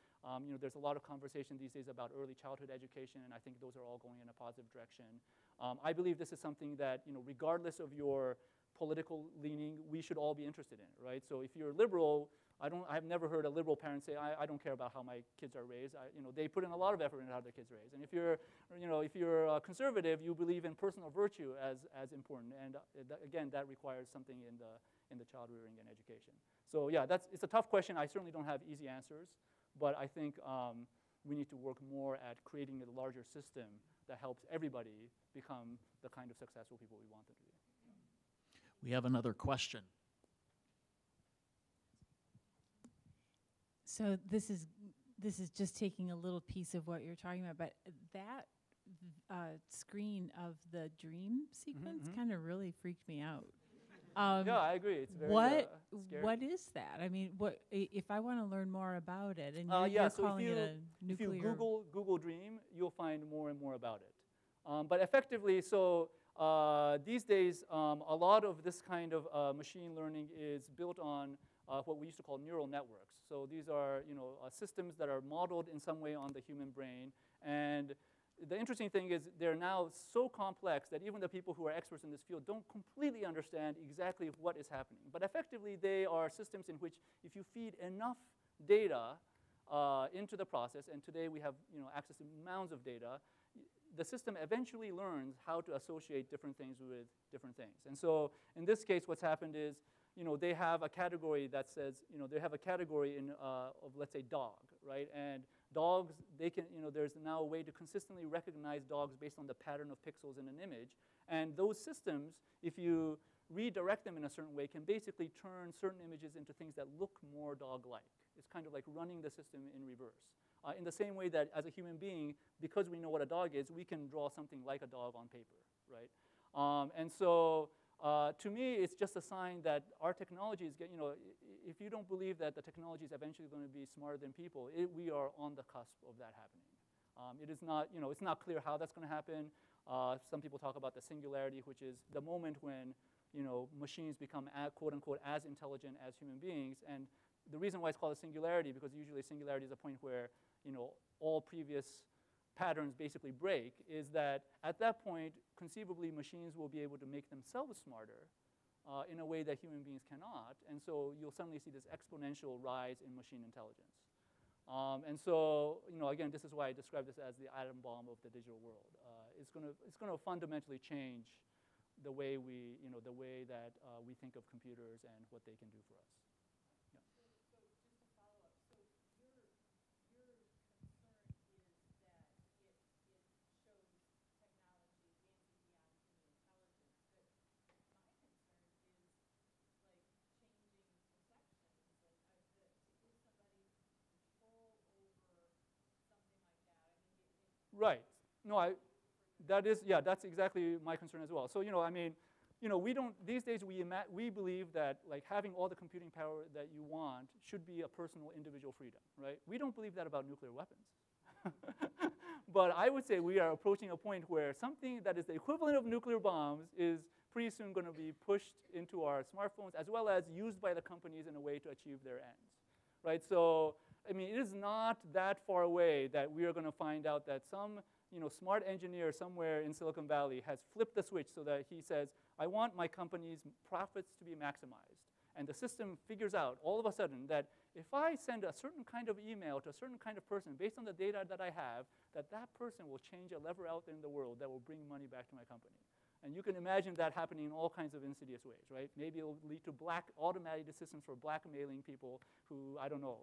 There's a lot of conversation these days about early childhood education, and I think those are all going in a positive direction. I believe this is something that, regardless of your political leaning, we should all be interested in, right? So if you're liberal, I've never heard a liberal parent say, I don't care about how my kids are raised. They put in a lot of effort into how their kids are raised. And if you're conservative, you believe in personal virtue as important. And again, that requires something in the child rearing and education. So yeah, it's a tough question. I certainly don't have easy answers, but I think we need to work more at creating a larger system that helps everybody become the kind of successful people we want them to be. We have another question. So this is just taking a little piece of what you're talking about, but that screen of the dream sequence kind of really freaked me out. Yeah, I agree. It's very scary. What is that? I mean, what if I want to learn more about it? And you're so calling it a nuclear. If you Google Dream, you'll find more and more about it. But effectively, so these days, a lot of this kind of machine learning is built on what we used to call neural networks. So these are systems that are modeled in some way on the human brain. And the interesting thing is they're now so complex that even the people who are experts in this field don't completely understand exactly what is happening. But effectively, they are systems in which if you feed enough data into the process, and today we have access to mounds of data, the system eventually learns how to associate different things with different things. And so in this case, what's happened is they have a category that says, they have a category of, let's say, dog, right? And dogs, they can, there's now a way to consistently recognize dogs based on the pattern of pixels in an image. And those systems, if you redirect them in a certain way, can basically turn certain images into things that look more dog-like. It's kind of like running the system in reverse. In the same way that as a human being, because we know what a dog is, we can draw something like a dog on paper, right? And so to me, it's just a sign that our technology is getting, if you don't believe that the technology is eventually going to be smarter than people, we are on the cusp of that happening. It is not, it's not clear how that's going to happen. Some people talk about the singularity, which is the moment when, machines become, quote unquote, as intelligent as human beings. And the reason why it's called a singularity, because usually singularity is a point where, all previous patterns basically break, is that at that point, conceivably, machines will be able to make themselves smarter in a way that human beings cannot. And so you'll suddenly see this exponential rise in machine intelligence. And so, again, this is why I describe this as the atom bomb of the digital world. It's going to fundamentally change the way we think of computers and what they can do for us. Right. No, that's exactly my concern as well. So, I mean, we don't, these days we believe that like having all the computing power that you want should be a personal individual freedom, right? We don't believe that about nuclear weapons. But I would say we are approaching a point where something that is the equivalent of nuclear bombs is pretty soon going to be pushed into our smartphones as well as used by the companies in a way to achieve their ends, right? So, I mean, it is not that far away that we are going to find out that some smart engineer somewhere in Silicon Valley has flipped the switch so that he says, I want my company's profits to be maximized. And the system figures out all of a sudden that if I send a certain kind of email to a certain kind of person based on the data that I have, that person will change a lever out there in the world that will bring money back to my company. And you can imagine that happening in all kinds of insidious ways, right? Maybe it will lead to automated systems for blackmailing people who, I don't know,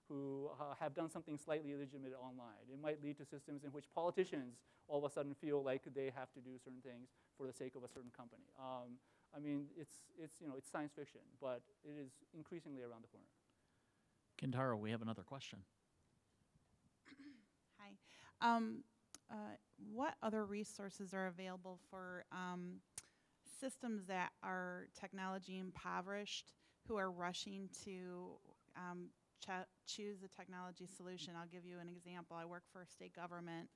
who have done something slightly illegitimate online. It might lead to systems in which politicians all of a sudden feel like they have to do certain things for the sake of a certain company. I mean, it's science fiction, but it is increasingly around the corner. Kentaro, we have another question. Hi. What other resources are available for systems that are technology impoverished who are rushing to choose a technology solution? I'll give you an example. I work for a state government,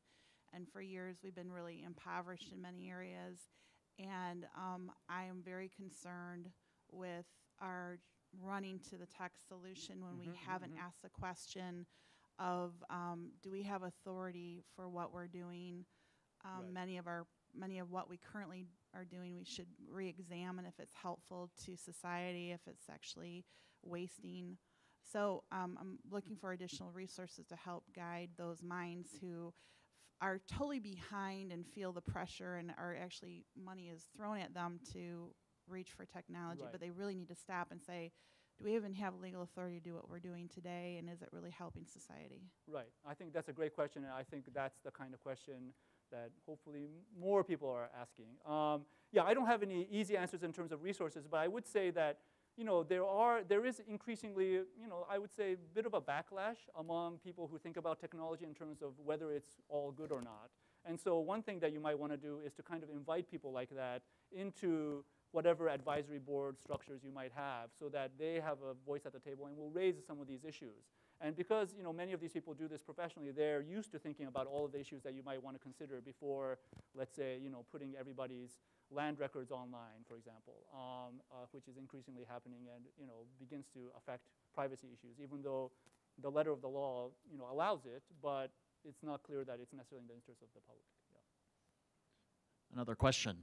and for years we've been really impoverished in many areas. And I am very concerned with our running to the tech solution when we haven't asked the question of do we have authority for what we're doing? Right. Many of what we currently are doing, we should re-examine if it's helpful to society, if it's actually wasting. So I'm looking for additional resources to help guide those minds who are totally behind and feel the pressure and are actually, money is thrown at them to reach for technology, right. But they really need to stop and say, do we even have legal authority to do what we're doing today, and is it really helping society? Right. I think that's a great question, and I think that's the kind of question that hopefully more people are asking. Yeah, I don't have any easy answers in terms of resources, but I would say that there is increasingly, I would say, a bit of a backlash among people who think about technology in terms of whether it's all good or not. And so one thing that you might want to do is to kind of invite people like that into whatever advisory board structures you might have so that they have a voice at the table and will raise some of these issues. And because many of these people do this professionally, they're used to thinking about all of the issues that you might want to consider before, let's say, putting everybody's land records online, for example, which is increasingly happening and begins to affect privacy issues, even though the letter of the law allows it, but it's not clear that it's necessarily in the interest of the public. Yeah. Another question.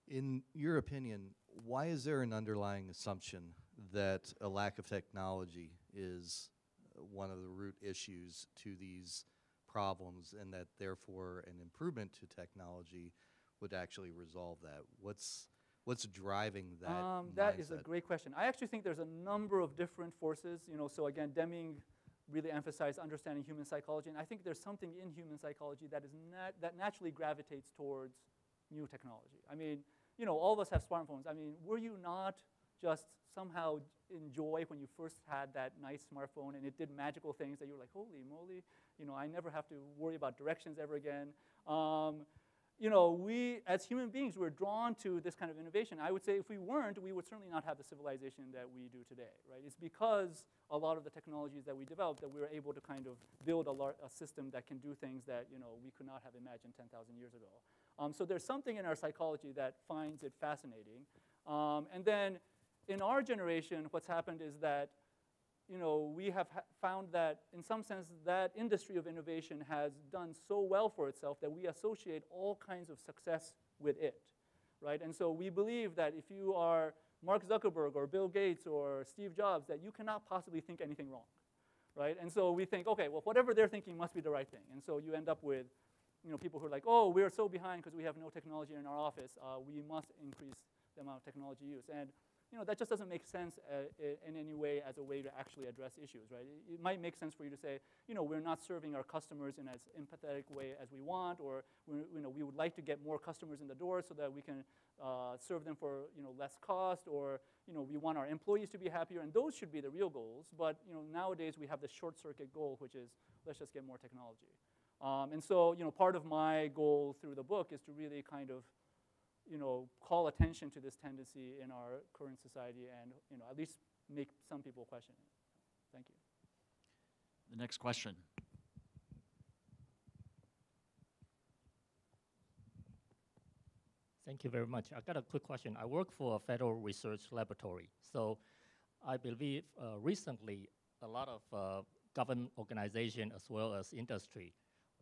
In your opinion, why is there an underlying assumption that a lack of technology is one of the root issues to these problems, and that therefore an improvement to technology would actually resolve that? What's driving that That mindset? is a great question. I actually think there's a number of different forces. So again, Deming really emphasized understanding human psychology, and I think there's something in human psychology that that naturally gravitates towards new technology. I mean, all of us have smartphones. I mean, were you not just somehow in joy when you first had that nice smartphone and it did magical things that you were like, holy moly, I never have to worry about directions ever again. We, as human beings, we're drawn to this kind of innovation. I would say if we weren't, we would certainly not have the civilization that we do today, right? It's because a lot of the technologies that we developed that we were able to kind of build a system that can do things that, we could not have imagined 10,000 years ago. So there's something in our psychology that finds it fascinating. And then in our generation, what's happened is that we have found that in some sense that industry of innovation has done so well for itself that we associate all kinds of success with it, right? And so we believe that if you are Mark Zuckerberg or Bill Gates or Steve Jobs, that you cannot possibly think anything wrong, right? And so we think, okay, well, whatever they're thinking must be the right thing. And so you end up with people who are like, oh, we're so behind because we have no technology in our office. We must increase the amount of technology use. And that just doesn't make sense in any way as a way to actually address issues, right? It might make sense for you to say, we're not serving our customers in as empathetic way as we want, or we would like to get more customers in the door so that we can serve them for less cost, or we want our employees to be happier, and those should be the real goals. But nowadays we have the short circuit goal, which is let's just get more technology. And so part of my goal through the book is to really kind of call attention to this tendency in our current society, and at least make some people question it. Thank you. The next question. Thank you very much. I got a quick question. I work for a federal research laboratory. So I believe recently a lot of government organization as well as industry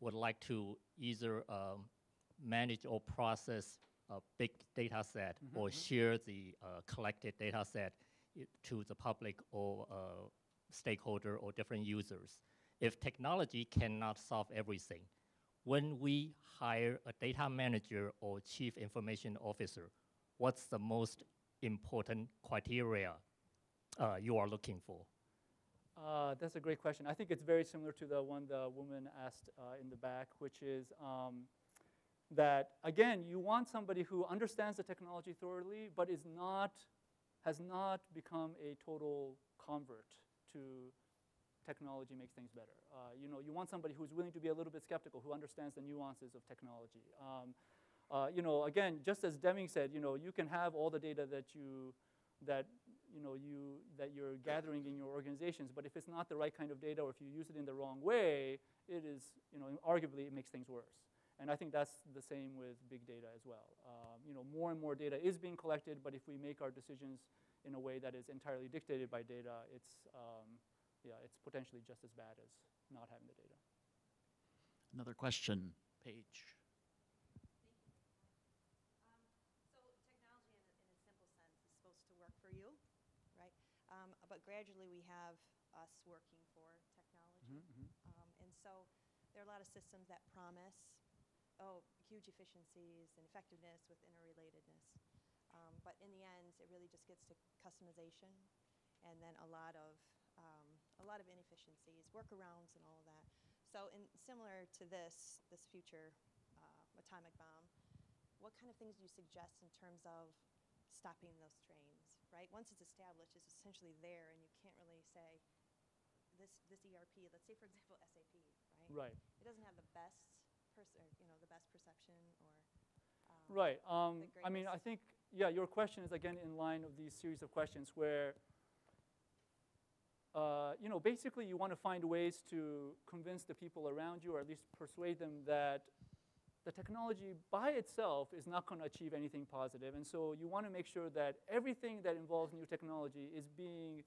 would like to either manage or process a big data set or share the collected data set to the public or stakeholder or different users. If technology cannot solve everything, when we hire a data manager or chief information officer, what's the most important criteria you are looking for? That's a great question. I think it's very similar to the one the woman asked in the back, which is that, again, you want somebody who understands the technology thoroughly, but has not become a total convert to technology makes things better. You want somebody who's willing to be a little bit skeptical, who understands the nuances of technology. Again, just as Deming said, you can have all the data that you're gathering in your organizations, but if it's not the right kind of data, or if you use it in the wrong way, it is, arguably it makes things worse. And I think that's the same with big data as well. More and more data is being collected, but if we make our decisions in a way that is entirely dictated by data, it's potentially just as bad as not having the data. Another question, Paige. So technology, in a simple sense, is supposed to work for you, right? But gradually we have us working for technology. And so there are a lot of systems that promise, huge efficiencies and effectiveness with interrelatedness. But in the end, it really just gets to customization, and then a lot of inefficiencies, workarounds, and all of that. So, similar to this future atomic bomb, what kind of things do you suggest in terms of stopping those trains? Right? Once it's established, it's essentially there, and you can't really say this ERP. Let's say, for example, SAP. Right. It doesn't have the best the best perception, or right. I mean, I think, your question is again in line of these series of questions where, basically you want to find ways to convince the people around you, or at least persuade them that the technology by itself is not going to achieve anything positive. And so you want to make sure that everything that involves new technology is being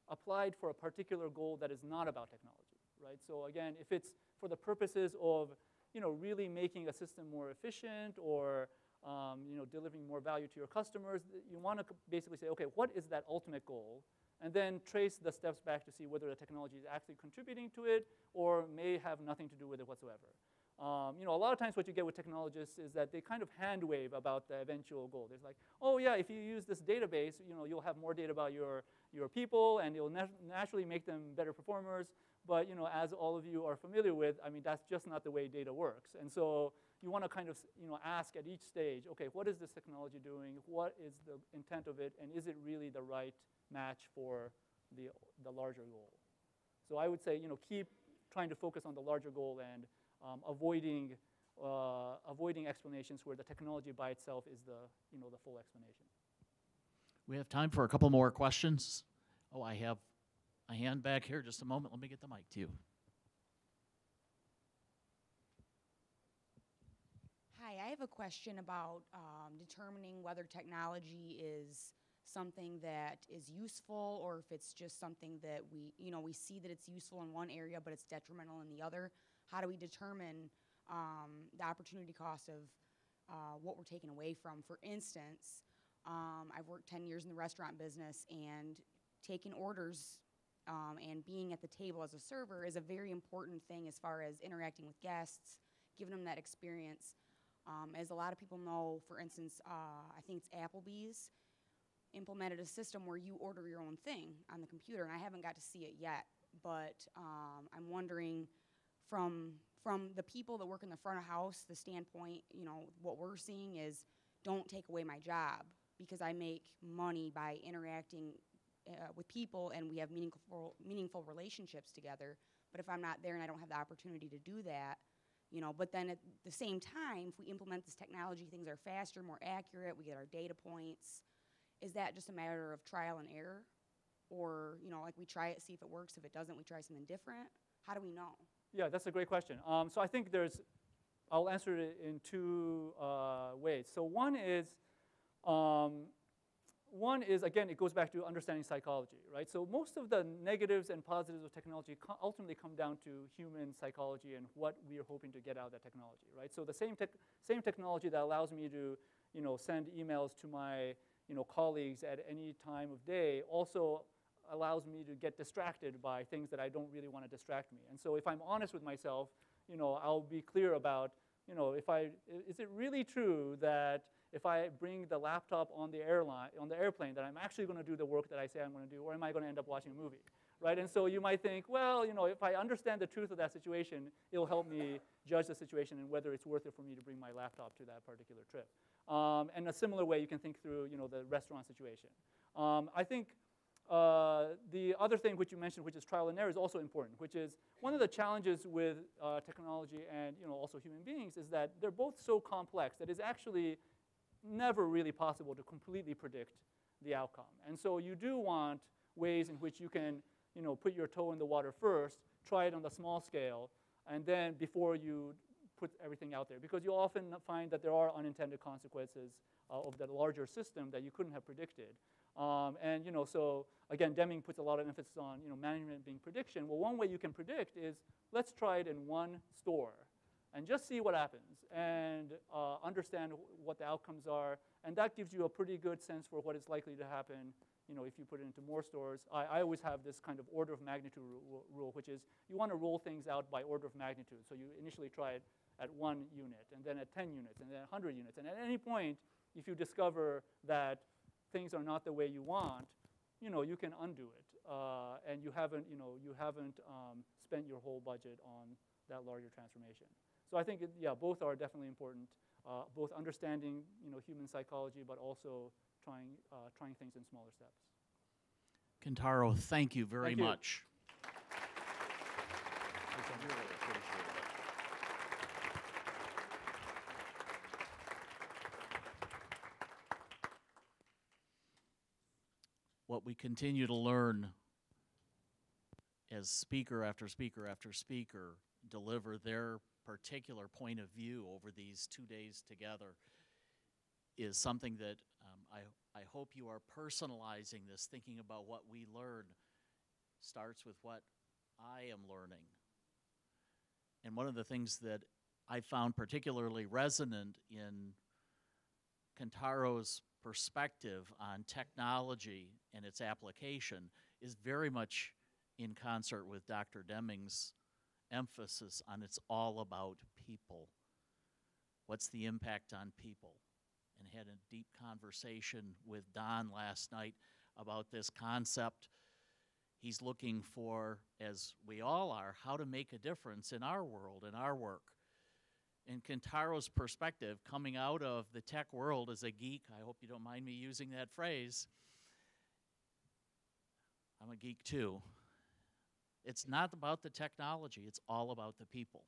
applied for a particular goal that is not about technology, right? So again, if it's for the purposes of really making a system more efficient, or delivering more value to your customers, you want to basically say, okay, what is that ultimate goal? And then trace the steps back to see whether the technology is actually contributing to it, or may have nothing to do with it whatsoever. A lot of times what you get with technologists is that they kind of hand wave about the eventual goal. There's like, oh yeah, if you use this database, you'll have more data about your people, and you'll naturally make them better performers. But as all of you are familiar with, I mean, that's just not the way data works. And so you want to kind of ask at each stage, okay, what is this technology doing? What is the intent of it? And is it really the right match for the larger goal? So I would say, keep trying to focus on the larger goal, and avoiding explanations where the technology by itself is the full explanation. We have time for a couple more questions. Oh, I have a hand back here. Just a moment. Let me get the mic to you. Hi, I have a question about determining whether technology is something that is useful, or if it's just something that we see that it's useful in one area but it's detrimental in the other. How do we determine the opportunity cost of what we're taking away from? For instance, I've worked 10 years in the restaurant business, and taking orders and being at the table as a server is a very important thing as far as interacting with guests, giving them that experience. As a lot of people know, for instance, I think it's Applebee's. implemented a system where you order your own thing on the computer, and I haven't got to see it yet. But I'm wondering, from the people that work in the front of house, the standpoint, you know, what we're seeing is, don't take away my job, because I make money by interacting with people, and we have meaningful relationships together. But if I'm not there and I don't have the opportunity to do that, you know, but then at the same time, if we implement this technology, things are faster, more accurate, we get our data points. Is that just a matter of trial and error? Or, you know, like we try it, see if it works. If it doesn't, we try something different. How do we know? Yeah, that's a great question. So I think I'll answer it in two ways. So one is, again, it goes back to understanding psychology, right? So most of the negatives and positives of technology ultimately come down to human psychology and what we are hoping to get out of that technology, right? So the same technology that allows me to, you know, send emails to my, you know, colleagues at any time of day also allows me to get distracted by things that I don't really want to distract me. And so if I'm honest with myself, you know, I'll be clear about, you know, is it really true that if I bring the laptop on the airplane, that I'm actually going to do the work that I say I'm going to do, or am I going to end up watching a movie, right? And so you might think, well, you know, if I understand the truth of that situation, it'll help me judge the situation and whether it's worth it for me to bring my laptop to that particular trip. And a similar way, you can think through, you know, the restaurant situation. I think the other thing which you mentioned, which is trial and error, is also important, which is one of the challenges with technology and, you know, also human beings is that they're both so complex that it's actually never really possible to completely predict the outcome. And so you do want ways in which you can, you know, put your toe in the water first, try it on the small scale, and then before you put everything out there. Because you'll often find that there are unintended consequences of the larger system that you couldn't have predicted. And, you know, so again, Deming puts a lot of emphasis on, you know, management being prediction. Well, one way you can predict is, let's try it in one store and just see what happens and understand what the outcomes are. And that gives you a pretty good sense for what is likely to happen, you know, if you put it into more stores. I always have this kind of order of magnitude rule, which is you want to roll things out by order of magnitude. So you initially try it at 1 unit, and then at 10 units, and then 100 units. And at any point, if you discover that things are not the way you want, you know, you can undo it. And you haven't spent your whole budget on that larger transformation. So I think, yeah, both are definitely important, both understanding, you know, human psychology, but also trying things in smaller steps. Kentaro, thank you very much. What we continue to learn as speaker after speaker after speaker deliver their particular point of view over these 2 days together is something that I hope you are personalizing this, thinking about what we learn starts with what I am learning. And one of the things that I found particularly resonant in Kentaro's perspective on technology and its application is very much in concert with Dr. Deming's emphasis on it's all about people. What's the impact on people? And had a deep conversation with Don last night about this concept. He's looking for, as we all are, how to make a difference in our world, in our work. In Kentaro's perspective, coming out of the tech world as a geek, I hope you don't mind me using that phrase, I'm a geek too. It's not about the technology, it's all about the people.